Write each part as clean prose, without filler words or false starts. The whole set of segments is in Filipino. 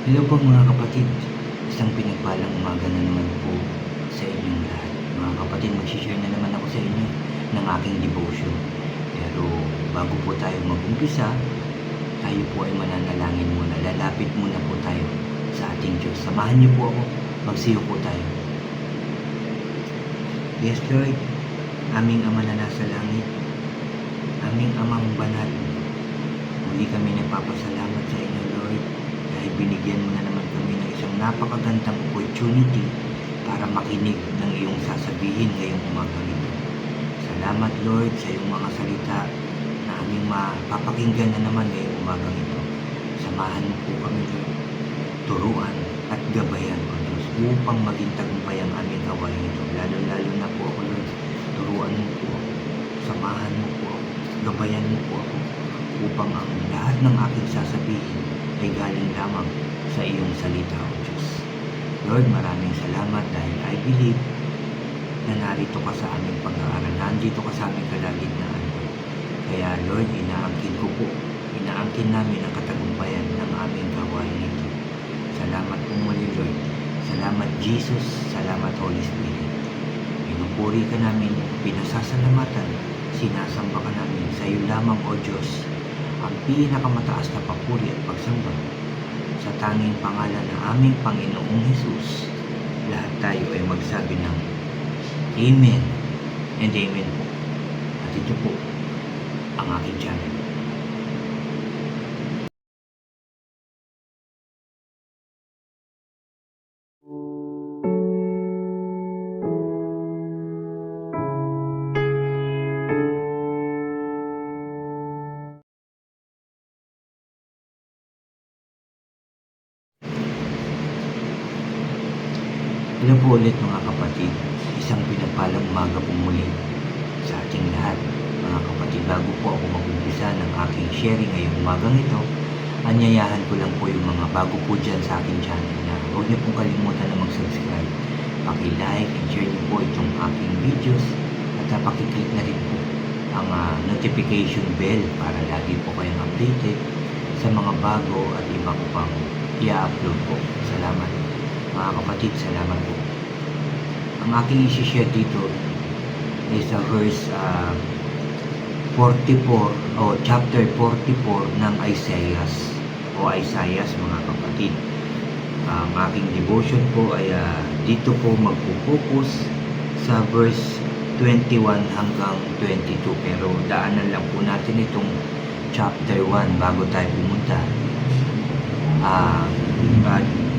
Hello po mga kapatid, isang pinagpalang umaga na naman po sa inyong lahat. Mga kapatid, mag-share na naman ako sa inyo ng aking devotion. Pero bago po tayo mag-umpisa, tayo po ay mananalangin muna. Lalapit muna po tayo sa ating Diyos. Samahan niyo po ako, magsiyo po tayo. Yes Lord, aming Ama na nasa langit, aming Amang banal, muli kami nagpapasalamat sa inyo Lord dahil binigyan mo na naman kami ng isang napakagandang opportunity para makinig ng iyong sasabihin ngayong umagang ito. Salamat Lord sa iyong mga salita na aming mapapakinggan na naman ngayong umagang ito. Samahan mo po kami Lord, turuan at gabayan o Diyos upang maging tagumpay ang aming gawain ito. Lalo na po ako Lord, turuan mo po ako, samahan mo po ako, gabayan mo po ako upang ang lahat ng aking sasabihin ay galing lamang sa iyong salita o Diyos. Lord, maraming salamat dahil I believe na narito ka sa aming pag-aaral, nandito ka sa aming kalagitnaan. Kaya Lord, inaangkin namin ang katagumpayan ng aming gawain ito. Salamat po muli Lord. Salamat Jesus, salamat Holy Spirit. Pinupuri ka namin, pinasasalamatan, sinasamba ka namin sa iyo lamang o Diyos, ang pinakamataas na papuri at pagsamba sa tanging pangalan ng aming Panginoong Hesus. Lahat tayo ay magsabi ng Amen and Amen po. At ito po ang aking channel. Hello po ulit mga kapatid, isang pinagpalang umaga po muli sa ating lahat. Mga kapatid, bago po ako mag-umpisa ng aking sharing ngayong umagang ito, anyayahan ko lang po yung mga bago po dyan sa aking channel na huwag niyo pong kalimutan na mag-subscribe. Paki-like and share niyo po itong aking videos at paki-click na rin po ang notification bell para lagi po kayong updated sa mga bago at iba ko pang i-upload po. Salamat. Mga kapatid, salamat po. Ang aking isi-share dito is sa verse 44 o chapter 44 ng Isaiah mga kapatid. Ang aking devotion po ay dito po magpo-focus sa verse 21 hanggang 22, pero daanan lang po natin itong chapter 1 bago tayo pumunta.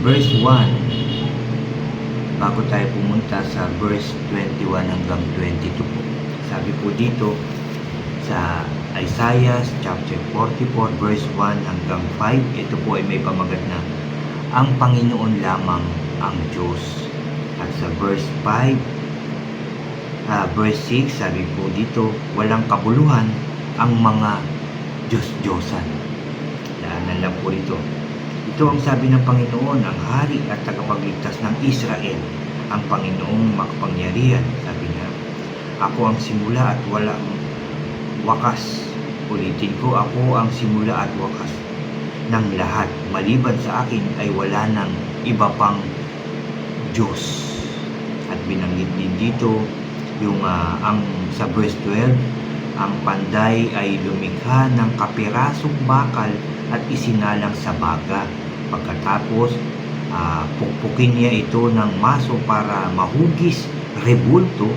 Verse 1 bago tayo pumunta sa verse 21 hanggang 22 po. Sabi po dito sa Isaiah chapter 44 verse 1 hanggang 5, ito po ay may pamagat na ang Panginoon lamang ang Diyos. At sa verse 5 verse 6, sabi po dito, walang kabuluhan ang mga Diyos-Diyosan. Daanan lang po dito. Ito ang sabi ng Panginoon, ang hari at tagapagligtas ng Israel, ang Panginoong makapangyarihan. Sabi niya, ako ang simula at walang wakas. Ulitin ko, ako ang simula at wakas ng lahat. Maliban sa akin ay wala nang iba pang Diyos. At binanggit din dito yung ang sa verse 12, ang panday ay lumikha ng kapirasong bakal at isinalang sa baga. Pagkatapos, pukpukin niya ito ng maso para mahugis rebulto.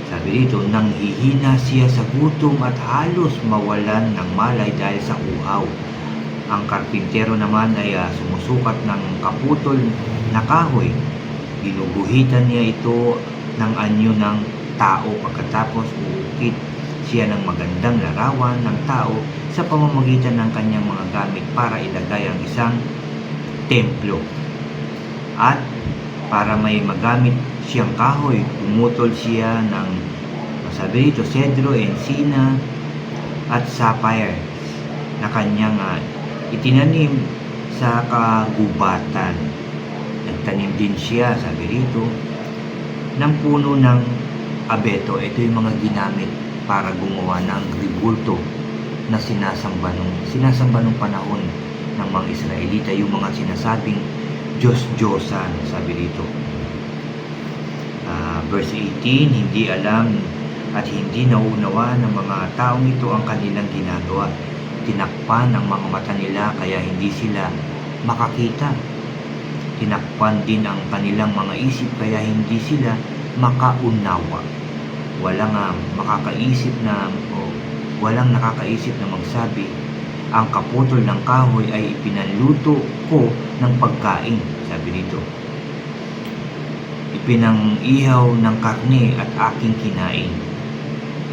Sabi dito, nang hihina siya sa gutom at halos mawalan ng malay dahil sa uhaw. Ang karpintero naman ay sumusukat ng kaputol na kahoy. Ginuguhitan niya ito ng anyo ng tao. Pagkatapos, uukit siya ng magandang larawan ng tao sa pamamagitan ng kanyang mga gamit para ilagay ang isang templo. At para may magamit siyang kahoy, pumutol siya ng, sabi dito, cedro, encina at sapphire na kanyang itinanim sa kagubatan. Nagtanim din siya, sabi dito, ng puno ng abeto. Ito yung mga ginamit para gumawa ng rebulto na sinasamba nung panahon ng mga Israelita, yung mga sinasabing Diyos-Diyosan, sabi dito. Verse 18, hindi alam at hindi nauunawa ng mga taong ito ang kanilang ginagawa. Tinakpan ang mga mata nila kaya hindi sila makakita. Tinakpan din ang kanilang mga isip kaya hindi sila makaunawa. Walang nakakaisip na magsabi, ang kaputol ng kahoy ay ipinanluto ko ng pagkain, sabi dito. Ipinang-ihaw ng karne at aking kinain.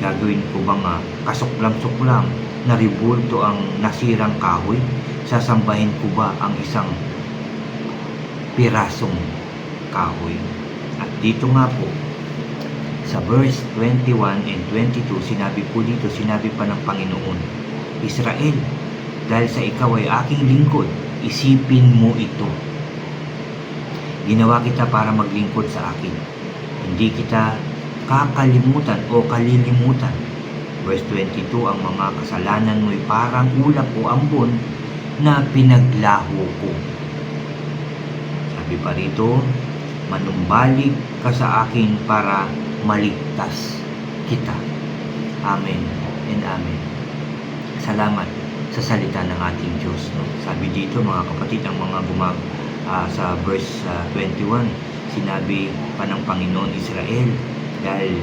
Gagawin ko bang kasuklam-suklam na ribulto ang nasirang kahoy? Sasambahin ko ba ang isang pirasong kahoy? At dito nga po, sa verse 21 and 22, sinabi pa ng Panginoon, Israel, dahil sa ikaw ay aking lingkod, isipin mo ito. Ginawa kita para maglingkod sa akin. Hindi kita kakalimutan o kalilimutan. Verse 22, ang mga kasalanan mo'y parang ulap o ambon na pinaglaho ko. Sabi pa rito, manumbalik ka sa akin para maligtas kita. Amen and amen. Salamat sa salita ng ating Diyos. No? Sabi dito mga kapatid, ang mga sa verse 21, sinabi pa ng Panginoon, Israel, dahil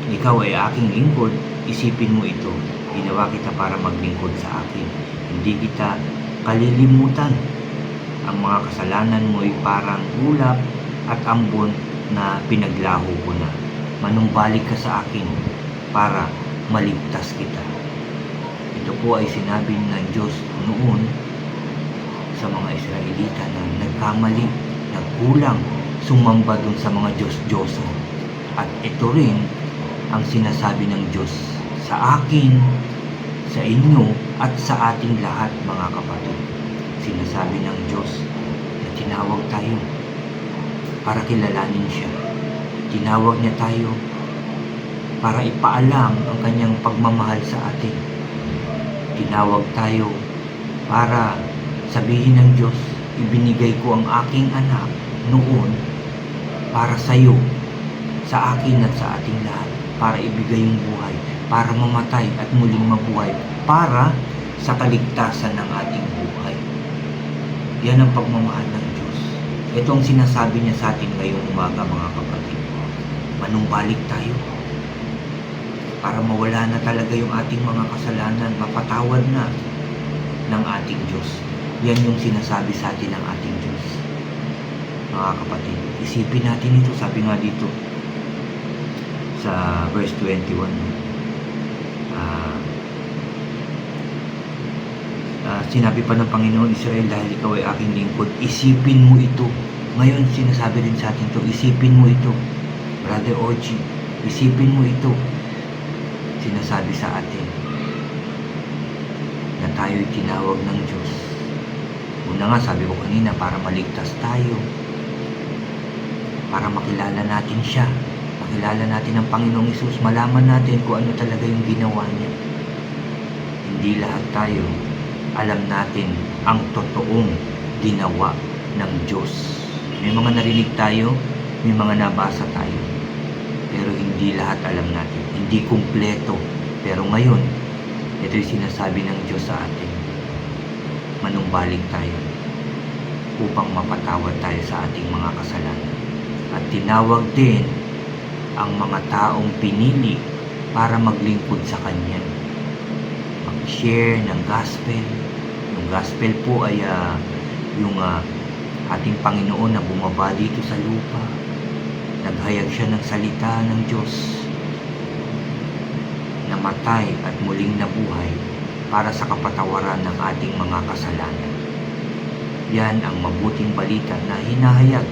ikaw ay aking lingkod, isipin mo ito. Ginawa kita para maglingkod sa akin. Hindi kita kalilimutan. Ang mga kasalanan mo ay parang ulap at ambon na pinaglaho ko na. Manumbalik ka sa akin para maligtas kita. Ito po ay sinabi ng Diyos noon sa mga Israelita na nagkamali, nagkulang, sumamba dun sa mga Diyos-Diyosan. At ito rin ang sinasabi ng Diyos sa akin, sa inyo, at sa ating lahat mga kapatid. Sinasabi ng Diyos na tinawag tayo para kilalanin siya. Tinawag niya tayo para ipaalam ang kanyang pagmamahal sa atin. Tinawag tayo para sabihin ng Diyos, ibinigay ko ang aking anak noon para sa iyo, sa akin at sa ating lahat, para ibigay yung buhay, para mamatay at muling mabuhay, para sa kaligtasan ng ating buhay. Yan ang pagmamahal ng Diyos. Ito ang sinasabi niya sa atin ngayong umaga mga kapatid. Manumbalik tayo para mawala na talaga yung ating mga kasalanan, mapatawad na ng ating Diyos. Yan yung sinasabi sa atin ng ating Diyos. Mga kapatid, isipin natin ito. Sabi nga dito sa verse 21, sinabi pa ng Panginoon, Israel, dahil ikaw ay aking lingkod, isipin mo ito. Ngayon sinasabi rin sa atin ito, isipin mo ito. Brother Oji, isipin mo ito. Sinasabi sa atin na tayo'y tinawag ng Diyos. Una nga, sabi ko kanina, para maligtas tayo, para makilala natin siya, makilala natin ang Panginoong Hesus, malaman natin kung ano talaga yung ginawa niya. Hindi lahat tayo alam natin ang totoong ginawa ng Diyos. May mga narinig tayo, may mga nabasa tayo, pero hindi lahat alam natin, hindi kumpleto. Pero ngayon, ito yung sinasabi ng Diyos sa atin, manumbalik tayo upang mapatawad tayo sa ating mga kasalanan. At tinawag din ang mga taong pinili para maglingkod sa Kanya, mag-share ng gospel. Yung gospel po ay yung ating Panginoon na bumaba dito sa lupa, naghayag siya ng salita ng Diyos, namatay at muling nabuhay para sa kapatawaran ng ating mga kasalanan. Yan ang mabuting balita na hinahayag,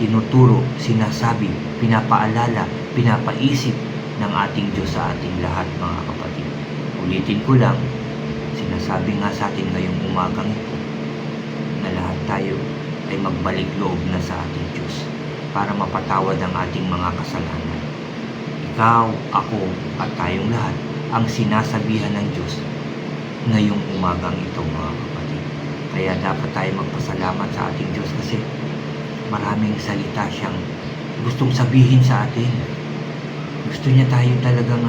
tinuturo, sinasabi, pinapaalala, pinapaisip ng ating Diyos sa ating lahat mga kapatid. Ulitin ko lang, sinasabi nga sa atin ngayong umagang ito na lahat tayo ay magbalik loob na sa ating Diyos para mapatawad ang ating mga kasalanan. Ikaw, ako, at tayong lahat ang sinasabihan ng Diyos ngayong umagang ito mga kapatid. Kaya dapat tayo magpasalamat sa ating Diyos kasi maraming salita siyang gustong sabihin sa atin. Gusto niya tayo talagang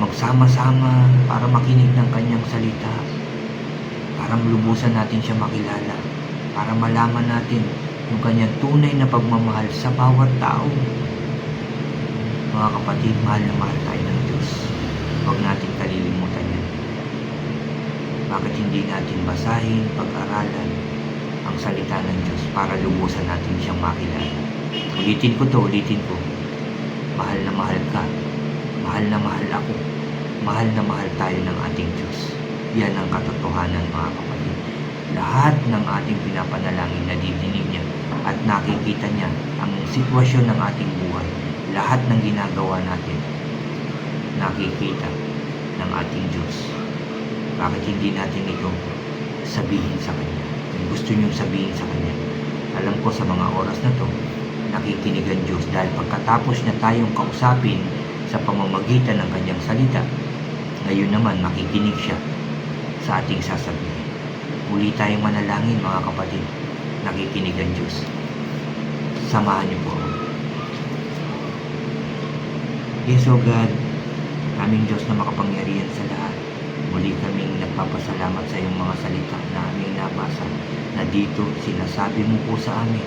magsama-sama para makinig ng kanyang salita, para lubusan natin siya makilala, para malaman natin yung kanyang tunay na pagmamahal sa bawat tao. Mga kapatid, mahal na mahal tayo ng Diyos. Huwag natin kalilimutan yan. Bakit hindi natin basahin, pag-aralan ang salita ng Diyos para lubusan natin siyang makilala? Ulitin ko. Mahal na mahal ka. Mahal na mahal ako. Mahal na mahal tayo ng ating Diyos. Yan ang katotohanan, mga kapatid. Lahat ng ating pinapanalangin, nadidinig niya at nakikita niya ang sitwasyon ng ating buhay. Lahat ng ginagawa natin, nakikita ng ating Diyos. Bakit hindi natin ito sabihin sa Kanya? Kung gusto niyong sabihin sa Kanya, alam ko sa mga oras na to, nakikinig ang Diyos dahil pagkatapos na tayong kausapin sa pamamagitan ng Kanyang salita, ngayon naman makikinig siya sa ating sasabihin. Muli tayong manalangin, mga kapatid. Nakikinig ang Diyos. Samahan niyo po ako. Yes, O God, aming Diyos na makapangyarihan sa lahat. Muli kaming nagpapasalamat sa iyong mga salita na aming nabasa na dito sinasabi mo po sa amin.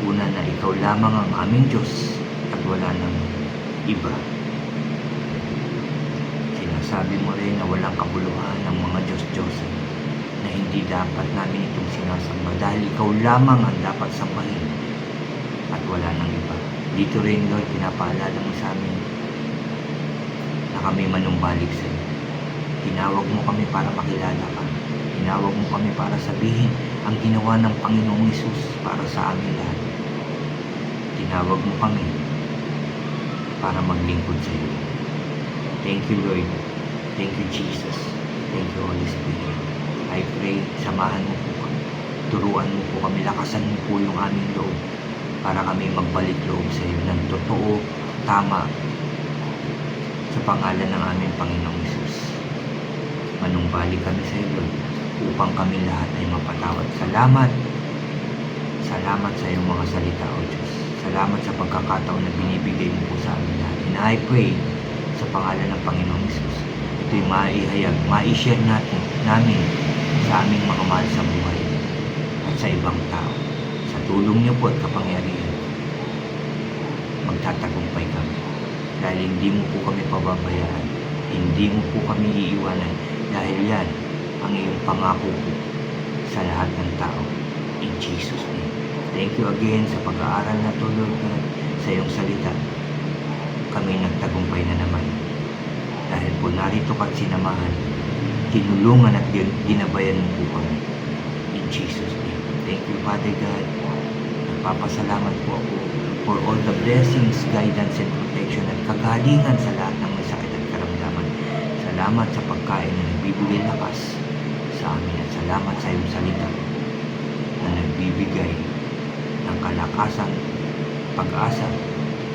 Una na ikaw lamang ang aming Diyos at wala nang iba. Sinasabi mo rin na walang kabuluhan ng mga Diyos-Diyosan na hindi dapat namin itong sinasamba dahil ikaw lamang ang dapat sambahin at wala nang iba. Dito rin, Lord, pinapaalala mo sa amin na kami manumbalik sa iyo. Tinawag mo kami para makilala ka. Tinawag mo kami para sabihin ang ginawa ng Panginoong Hesus para sa amin lahat. Tinawag mo kami para maglingkod sa iyo. Thank you, Lord. Thank you, Jesus. Thank you, Holy Spirit. I pray, samahan mo po kami. Turuan mo po kami. Lakasan mo po yung aming loob para kami magbalik loob sa iyo ng totoo, tama, sa pangalan ng aming Panginoong Hesus. Manumbalik kami sa iyo, Lord, upang kami lahat ay mapatawad. Salamat. Salamat sa iyong mga salita, O Diyos. Salamat sa pagkakataon na binibigay mo po sa amin lahat. And I pray sa pangalan ng Panginoong Hesus, ito'y maihayag, maishare namin sa aming mga mahal sa buhay at sa ibang tao. Sa tulong niyo po at kapangyarihan, magtatagumpay kami. Dahil hindi mo po kami pababayaan, hindi mo po kami iiwanan, dahil yan ang iyong pangako po sa lahat ng tao. In Jesus' name. Thank you again sa pag-aaral na to, Lord God, sa iyong salita. Kami nagtagumpay na naman. Dahil po narito ka't sinamahan, tinulungan at ginabayan mo po kami. In Jesus' name. Thank you, Father God. Nagpapasalamat po ako for all the blessings, guidance, and protection at kagalingan sa lahat ng may sakit at karamdaman. Salamat sa pagkain na nagbibigay lakas sa amin at salamat sa iyong salita na nagbibigay ng kalakasan, pag-asa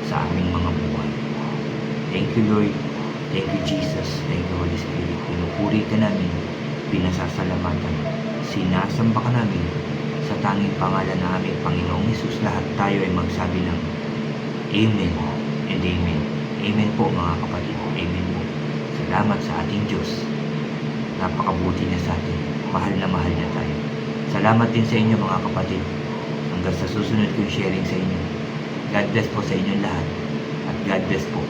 sa aming mga buhay. Thank you, Lord. Thank you, Jesus. Thank you, Holy Spirit. Pinupuri ka namin, pinasasalamatan, sinasamba ka namin sa tanging pangalan na aming Panginoong Hesus. Lahat tayo ay magsabi ng Amen and Amen. Amen po, mga kapatid. Amen po. Salamat sa ating Diyos. Napakabuti niya sa atin. Mahal na tayo. Salamat din sa inyo, mga kapatid. Hanggang sa susunod kong sharing sa inyo. God bless po sa inyong lahat. At God bless po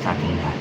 sa ating lahat.